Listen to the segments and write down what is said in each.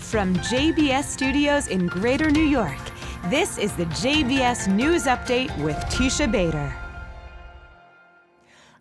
From JBS Studios in Greater New York, this is the JBS News Update with Teisha Bader.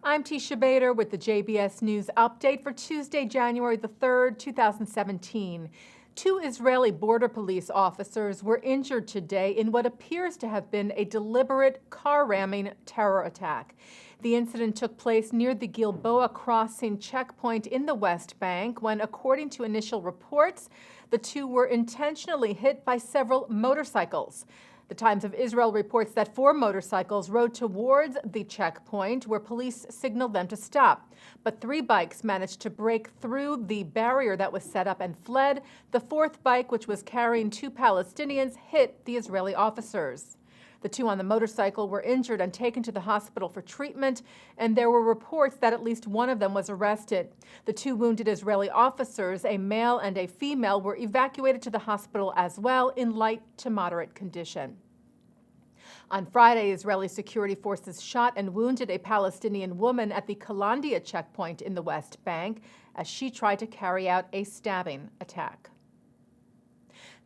I'm Teisha Bader with the JBS News Update for Tuesday, January the 3rd, 2017. Two Israeli border police officers were injured today in what appears to have been a deliberate car-ramming terror attack. The incident took place near the Gilboa crossing checkpoint in the West Bank when, according to initial reports, the two were intentionally hit by several motorcycles. The Times of Israel reports that 4 motorcycles rode towards the checkpoint where police signaled them to stop. But 3 bikes managed to break through the barrier that was set up and fled. The 4th bike, which was carrying 2 Palestinians, hit the Israeli officers. The 2 on the motorcycle were injured and taken to the hospital for treatment, and there were reports that at least one of them was arrested. The 2 wounded Israeli officers, a male and a female, were evacuated to the hospital as well in light to moderate condition. On Friday, Israeli security forces shot and wounded a Palestinian woman at the Kalandia checkpoint in the West Bank as she tried to carry out a stabbing attack.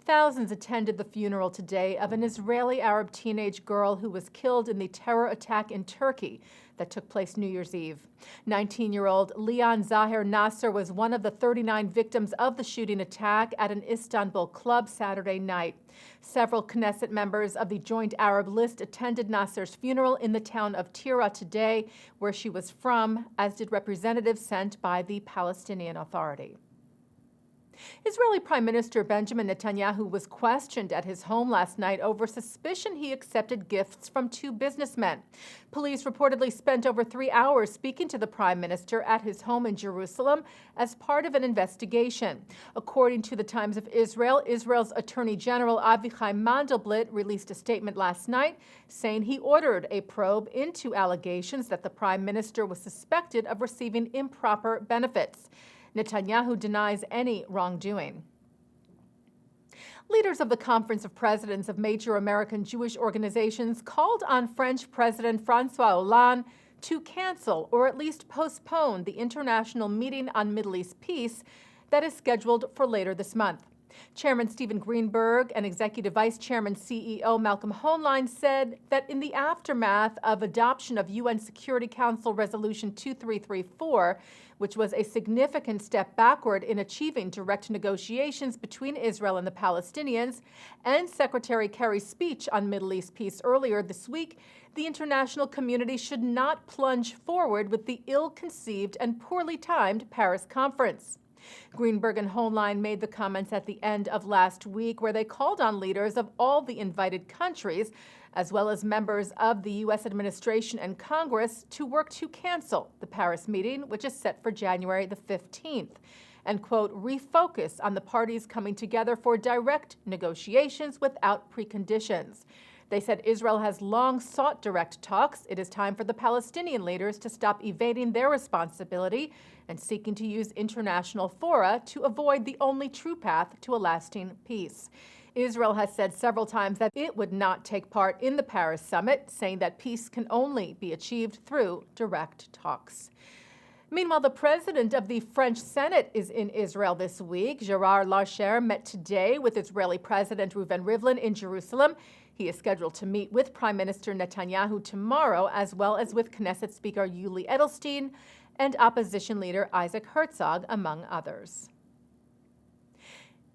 Thousands attended the funeral today of an Israeli Arab teenage girl who was killed in the terror attack in Turkey that took place New Year's Eve. 19-year-old Leon Zahir Nasser was one of the 39 victims of the shooting attack at an Istanbul club Saturday night. Several Knesset members of the Joint Arab List attended Nasser's funeral in the town of Tira today, where she was from, as did representatives sent by the Palestinian Authority. Israeli Prime Minister Benjamin Netanyahu was questioned at his home last night over suspicion he accepted gifts from 2 businessmen. Police reportedly spent over 3 hours speaking to the Prime Minister at his home in Jerusalem as part of an investigation. According to the Times of Israel, Israel's Attorney General Avichai Mandelblit released a statement last night saying he ordered a probe into allegations that the Prime Minister was suspected of receiving improper benefits. Netanyahu denies any wrongdoing. Leaders of the Conference of Presidents of major American Jewish organizations called on French President François Hollande to cancel or at least postpone the international meeting on Middle East peace that is scheduled for later this month. Chairman Stephen Greenberg and Executive Vice Chairman CEO Malcolm Hoenlein said that in the aftermath of adoption of UN Security Council Resolution 2334, which was a significant step backward in achieving direct negotiations between Israel and the Palestinians, and Secretary Kerry's speech on Middle East peace earlier this week, the international community should not plunge forward with the ill-conceived and poorly timed Paris conference. Greenberg and Hoenlein made the comments at the end of last week, where they called on leaders of all the invited countries, as well as members of the U.S. administration and Congress, to work to cancel the Paris meeting, which is set for January the 15th, and, quote, refocus on the parties coming together for direct negotiations without preconditions. They said Israel has long sought direct talks. It is time for the Palestinian leaders to stop evading their responsibility and seeking to use international fora to avoid the only true path to a lasting peace. Israel has said several times that it would not take part in the Paris summit, saying that peace can only be achieved through direct talks. Meanwhile, the president of the French Senate is in Israel this week. Gérard Larcher met today with Israeli President Reuven Rivlin in Jerusalem. He is scheduled to meet with Prime Minister Netanyahu tomorrow, as well as with Knesset Speaker Yuli Edelstein and opposition leader Isaac Herzog, among others.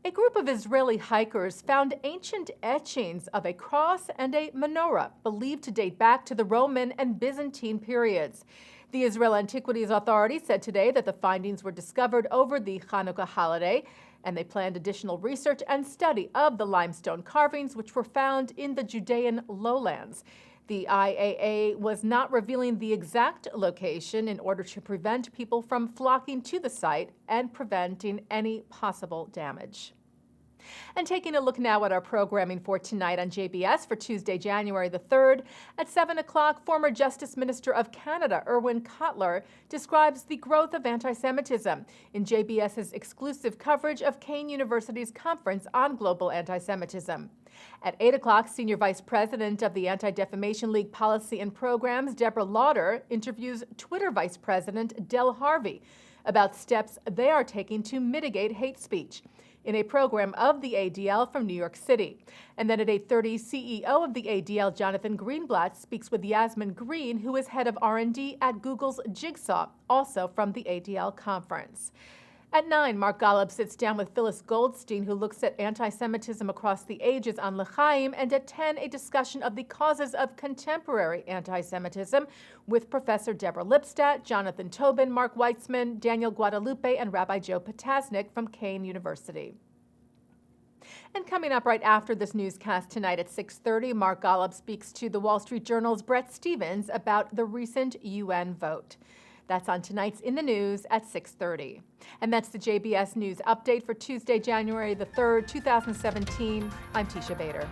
A group of Israeli hikers found ancient etchings of a cross and a menorah believed to date back to the Roman and Byzantine periods. The Israel Antiquities Authority said today that the findings were discovered over the Hanukkah holiday, and they planned additional research and study of the limestone carvings which were found in the Judean lowlands. The IAA was not revealing the exact location in order to prevent people from flocking to the site and preventing any possible damage. And taking a look now at our programming for tonight on JBS for Tuesday, January the 3rd. At 7 o'clock, former Justice Minister of Canada, Irwin Cotler, describes the growth of anti-Semitism in JBS's exclusive coverage of Kean University's Conference on Global Anti-Semitism. At 8 o'clock, Senior Vice President of the Anti-Defamation League Policy and Programs, Deborah Lauder, interviews Twitter Vice President Del Harvey about steps they are taking to mitigate hate speech in a program of the ADL from New York City. And then at 8:30, CEO of the ADL, Jonathan Greenblatt, speaks with Yasmin Green, who is head of R&D at Google's Jigsaw, also from the ADL conference. At 9, Mark Golub sits down with Phyllis Goldstein, who looks at anti-Semitism across the ages on L'chaim. And at 10, a discussion of the causes of contemporary anti-Semitism with Professor Deborah Lipstadt, Jonathan Tobin, Mark Weitzman, Daniel Guadalupe, and Rabbi Joe Potasnik from Kean University. And coming up right after this newscast tonight at 6:30, Mark Golub speaks to the Wall Street Journal's Brett Stevens about the recent UN vote. That's on tonight's In the News at 6:30. And that's the JBS News Update for Tuesday, January the 3rd, 2017. I'm Teisha Bader.